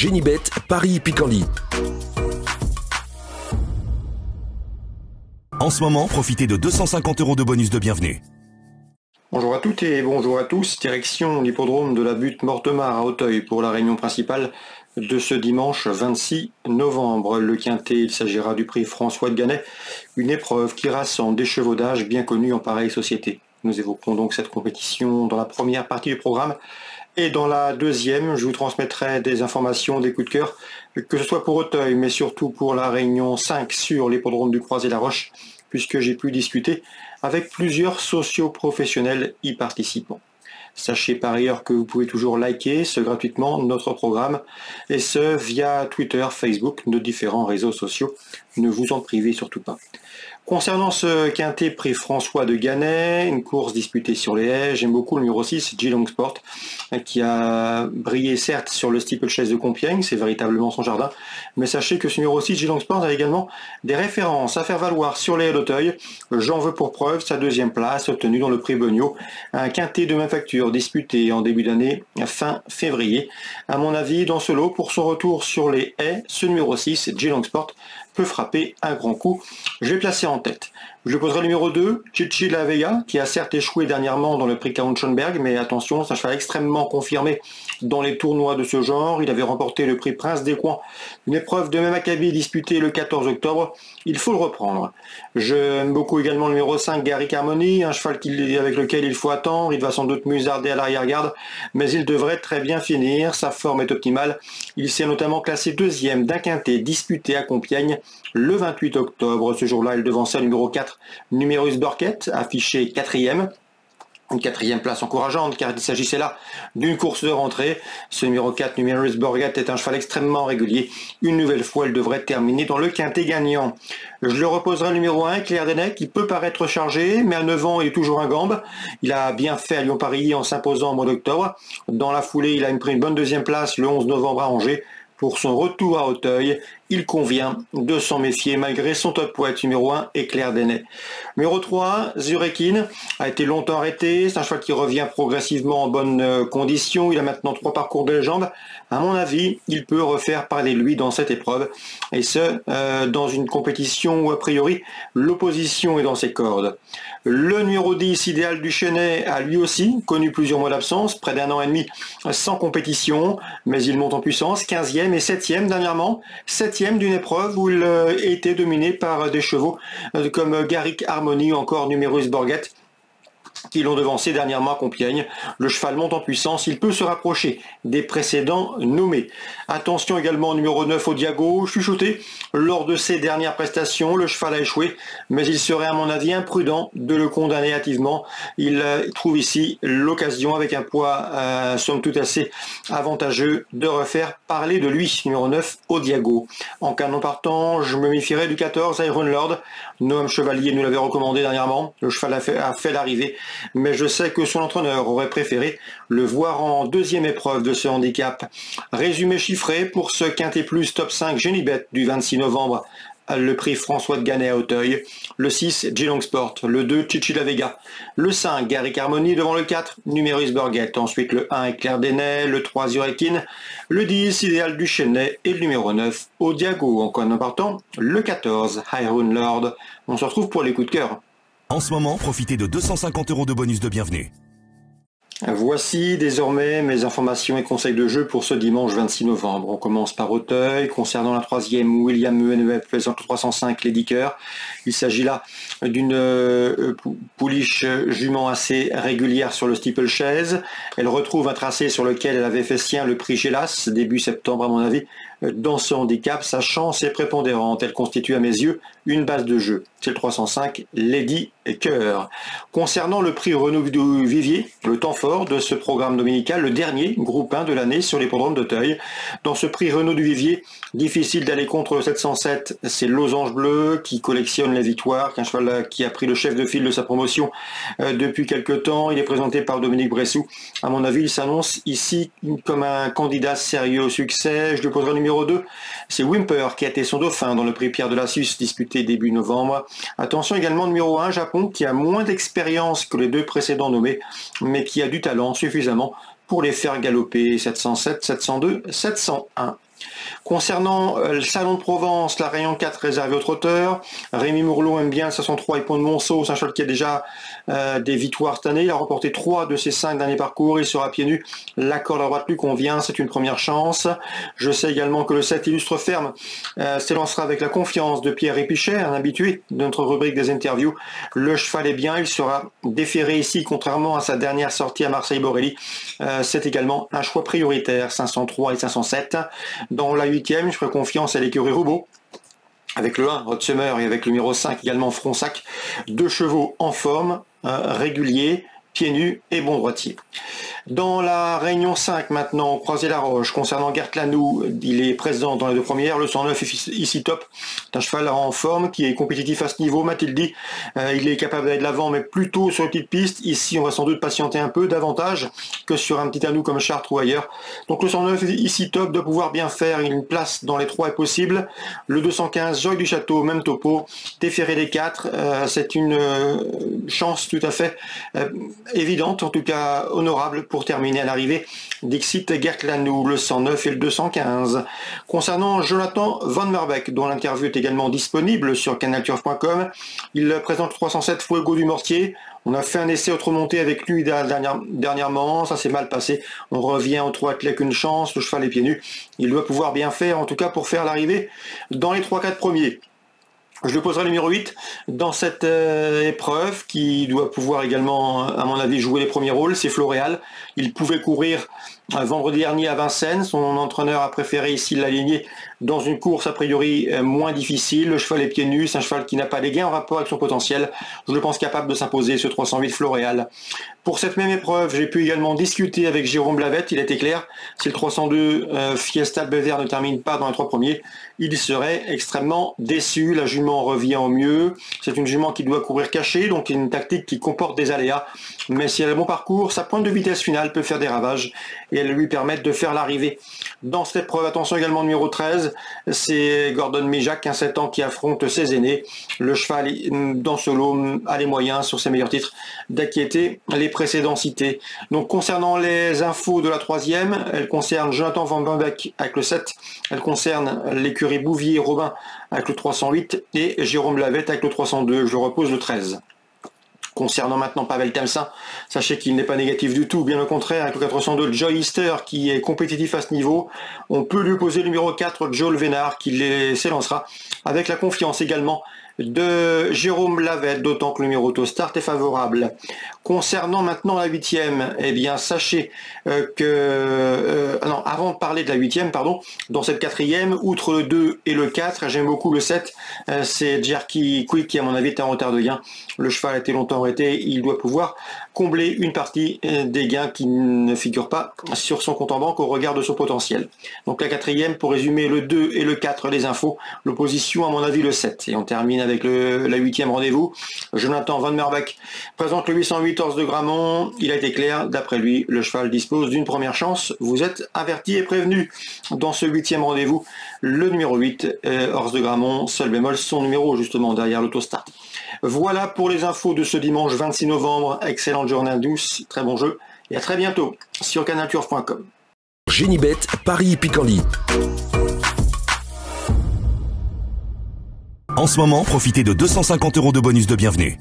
Génibet, Paris-Picanly. En ce moment, profitez de 250 € de bonus de bienvenue. Bonjour à toutes et bonjour à tous, direction l'hippodrome de la Butte Mortemart à Auteuil pour la réunion principale de ce dimanche 26 novembre. Le quintet, il s'agira du prix François de Ganay, une épreuve qui rassemble des chevaux d'âge bien connus en pareille société. Nous évoquerons donc cette compétition dans la première partie du programme. Et dans la deuxième, je vous transmettrai des informations, des coups de cœur, que ce soit pour Auteuil, mais surtout pour la réunion 5 sur l'hippodrome du Croisé-la-Roche, puisque j'ai pu discuter avec plusieurs socio-professionnels y participant. Sachez par ailleurs que vous pouvez toujours liker gratuitement notre programme, et ce via Twitter, Facebook, nos différents réseaux sociaux. Ne vous en privez surtout pas. Concernant ce quintet prix François de Ganay, une course disputée sur les haies, j'aime beaucoup le numéro 6, Geelong Sport, qui a brillé certes sur le steeplechase de Compiègne, c'est véritablement son jardin, mais sachez que ce numéro 6, Geelong Sport, a également des références à faire valoir sur les haies d'Auteuil. J'en veux pour preuve sa deuxième place obtenue dans le prix Beugnot, un quintet de même facture disputé en début d'année, fin février. À mon avis, dans ce lot, pour son retour sur les haies, ce numéro 6, Geelong Sport, peut frapper un grand coup. Je vais placer en tête. Je poserai le numéro 2, Chichi La Vega, qui a certes échoué dernièrement dans le prix Kaunschenberg, mais attention, c'est un cheval extrêmement confirmé dans les tournois de ce genre. Il avait remporté le prix Prince des Coins, une épreuve de même acabit disputée le 14 octobre. Il faut le reprendre. J'aime beaucoup également le numéro 5, Garrick Harmony, un cheval avec lequel il faut attendre. Il va sans doute musarder à l'arrière-garde, mais il devrait très bien finir. Sa forme est optimale. Il s'est notamment classé deuxième d'un quintet disputé à Compiègne le 28 octobre. Ce jour-là, il devançait le numéro 4, Numerus Borget, affiché quatrième. Une quatrième place encourageante car il s'agissait là d'une course de rentrée. Ce numéro 4, Numerus Borget, est un cheval extrêmement régulier. Une nouvelle fois, elle devrait terminer dans le quintet gagnant. Je le reposerai le numéro 1, Claire Denay, qui peut paraître chargé, mais à 9 ans, il est toujours un gambe. Il a bien fait à Lyon-Paris en s'imposant au mois d'octobre. Dans la foulée, il a pris une bonne deuxième place le 11 novembre à Angers. Pour son retour à Auteuil, il convient de s'en méfier malgré son top weight numéro 1, Claire Denay. Numéro 3, Zurekin, a été longtemps arrêté. C'est un cheval qui revient progressivement en bonne condition. Il a maintenant 3 parcours de légende. À mon avis, il peut refaire parler de lui dans cette épreuve. Et ce, dans une compétition où a priori l'opposition est dans ses cordes. Le numéro 10, Idéal du Chenet, a lui aussi connu plusieurs mois d'absence, près d'un an et demi sans compétition, mais il monte en puissance, 15e et 7e dernièrement, 7e d'une épreuve où il était dominé par des chevaux comme Garrick Harmony ou encore Numerus Borget, qui l'ont devancé dernièrement à Compiègne. Le cheval monte en puissance, il peut se rapprocher des précédents nommés. Attention également au numéro 9, Odiago, chuchoté. Lors de ses dernières prestations, le cheval a échoué, mais il serait à mon avis imprudent de le condamner hâtivement. Il trouve ici l'occasion, avec un poids somme toute assez avantageux, de refaire parler de lui. Numéro 9, Odiago. En cas non partant, je me méfierais du 14, Iron Lord. Noam Chevalier nous l'avait recommandé dernièrement. Le cheval a fait l'arrivée, mais je sais que son entraîneur aurait préféré le voir en deuxième épreuve de ce handicap. Résumé chiffré pour ce Quintet Plus Top 5 Génibet du 26 novembre. Le prix François de Ganay à Auteuil. Le 6, Geelong Sport. Le 2, Chichi La Vega. Le 5, Garrick Harmony devant le 4, Numerus Borget. Ensuite le 1, Claire Denay. Le 3, Zurekin. Le 10, Idéal du Chenet. Et le numéro 9, Odiago. En partant, le 14, Iron Lord. On se retrouve pour les coups de cœur. En ce moment, profitez de 250 € de bonus de bienvenue. Voici désormais mes informations et conseils de jeu pour ce dimanche 26 novembre. On commence par Auteuil. Concernant la troisième, William Muenweb présente 305 Lady Cœur. Il s'agit là d'une pouliche jument assez régulière sur le steeplechase. Elle retrouve un tracé sur lequel elle avait fait sien le prix Gélas, début septembre à mon avis. Dans ce handicap, sa chance est prépondérante. Elle constitue à mes yeux une base de jeu. C'est le 305 Lady Cœur. Concernant le prix Renaud du Vivier, le temps fort de ce programme dominical, le dernier groupe 1 de l'année sur l'hippodrome d'Auteuil. Dans ce prix Renaud du Vivier, difficile d'aller contre le 707, c'est Losange Bleu qui collectionne les victoires, qu'un cheval qui a pris le chef de file de sa promotion depuis quelques temps. Il est présenté par Dominique Bressou. À mon avis, il s'annonce ici comme un candidat sérieux au succès. Je lui poserai le numéro 2, c'est Wimper qui a été son dauphin dans le prix Pierre de la Suisse disputé début novembre. Attention également numéro 1, Japon, qui a moins d'expérience que les deux précédents nommés, mais qui a du talent suffisamment pour les faire galoper. 707, 702, 701. Concernant le Salon de Provence, la Réunion 4 réservée aux trotteurs. Rémi Mourlot aime bien le 503 et Pont de Monceau, c'est un cheval qui a déjà des victoires cette année. Il a remporté 3 de ses 5 derniers parcours. Il sera pieds nus. La corde à droite lui convient, c'est une première chance. Je sais également que le 7 Illustre Ferme s'élancera avec la confiance de Pierre Épichet, un habitué de notre rubrique des interviews. Le cheval est bien, il sera déféré ici, contrairement à sa dernière sortie à Marseille-Borelli. C'est également un choix prioritaire, 503 et 507. Dans la 8e, je ferai confiance à l'écurie Roubaud, avec le 1, Rod Summer, et avec le numéro 5, également Fronsac. 2 chevaux en forme, réguliers, pieds nus et bon droitier. Dans la Réunion 5 maintenant, Croisé-la-Roche, concernant Gert Lanoux, il est présent dans les 2 premières, le 109 ici top, c'est un cheval en forme qui est compétitif à ce niveau, m'a-t-il dit, il est capable d'aller de l'avant mais plutôt sur les petites pistes, ici on va sans doute patienter un peu davantage que sur un petit Anou comme Chartres ou ailleurs, donc le 109 ici top doit pouvoir bien faire, une place dans les 3 est possible, le 215 Joy du Château, même topo, déféré des 4, c'est une chance tout à fait évidente, en tout cas honorable pour terminer à l'arrivée Dixit Gert Lanoux, le 109 et le 215. Concernant Jonathan Van Marbeek, dont l'interview est également disponible sur canalturf.com, il présente 307 Fuego du Mortier. On a fait un essai autre montée avec lui dernièrement, ça s'est mal passé. On revient au 3 avec une chance, le cheval est pieds nus. Il doit pouvoir bien faire, en tout cas pour faire l'arrivée dans les 3-4 premiers. Je le poserai numéro 8 dans cette épreuve qui doit pouvoir également, à mon avis, jouer les premiers rôles. C'est Floréal. Il pouvait courir vendredi dernier à Vincennes. Son entraîneur a préféré ici l'aligner dans une course a priori moins difficile. Le cheval est pieds nus. C'est un cheval qui n'a pas les gains en rapport avec son potentiel. Je le pense capable de s'imposer ce 308 Floréal. Pour cette même épreuve, j'ai pu également discuter avec Jérôme Blavette. Il a été clair. Si le 302 Fiesta Bever ne termine pas dans les 3 premiers, il serait extrêmement déçu. La jument revient au mieux. C'est une jument qui doit courir cachée, donc une tactique qui comporte des aléas. Mais si elle a le bon parcours, sa pointe de vitesse finale peut faire des ravages et elle lui permettre de faire l'arrivée. Dans cette épreuve, attention également numéro 13, c'est Gordon Mijac, 7 ans, qui affronte ses aînés. Le cheval dans ce lot a les moyens sur ses meilleurs titres d'inquiéter les précédents cités. Donc concernant les infos de la 3e, elles concernent Jonathan Van Marbeek avec le 7, elles concernent l'écurie Bouvier Robin avec le 308 et Jérôme Blavette avec le 302. Je repose le 13. Concernant maintenant Pavel Temsin, sachez qu'il n'est pas négatif du tout, bien au contraire, avec le 402 Joy Easter qui est compétitif à ce niveau. On peut lui opposer le numéro 4 Joel Vénard qui s'élancera avec la confiance également de Jérôme Lavette, d'autant que le numéro auto start est favorable. Concernant maintenant la 8e, eh bien sachez avant de parler de la 8e, dans cette 4e, outre le 2 et le 4, j'aime beaucoup le 7, c'est Jerky Quick qui à mon avis est en retard de gain. Le cheval a été longtemps arrêté, il doit pouvoir combler une partie des gains qui ne figurent pas sur son compte en banque au regard de son potentiel. Donc la 4e, pour résumer le 2 et le 4, les infos, l'opposition à mon avis le 7. Et on termine avec la 8e rendez-vous. Jonathan Van Marbeek présente le 808 Horse de Gramont. Il a été clair, d'après lui, le cheval dispose d'une première chance. Vous êtes avertis et prévenus. Dans ce 8e rendez-vous, le numéro 8, Horse de Gramont, seul bémol, son numéro justement derrière l'autostart. Voilà pour les infos de ce dimanche 26 novembre. Excellente journée à tous, très bon jeu et à très bientôt sur canalturf.com. Génibet, Paris Picardie. En ce moment, profitez de 250 € de bonus de bienvenue.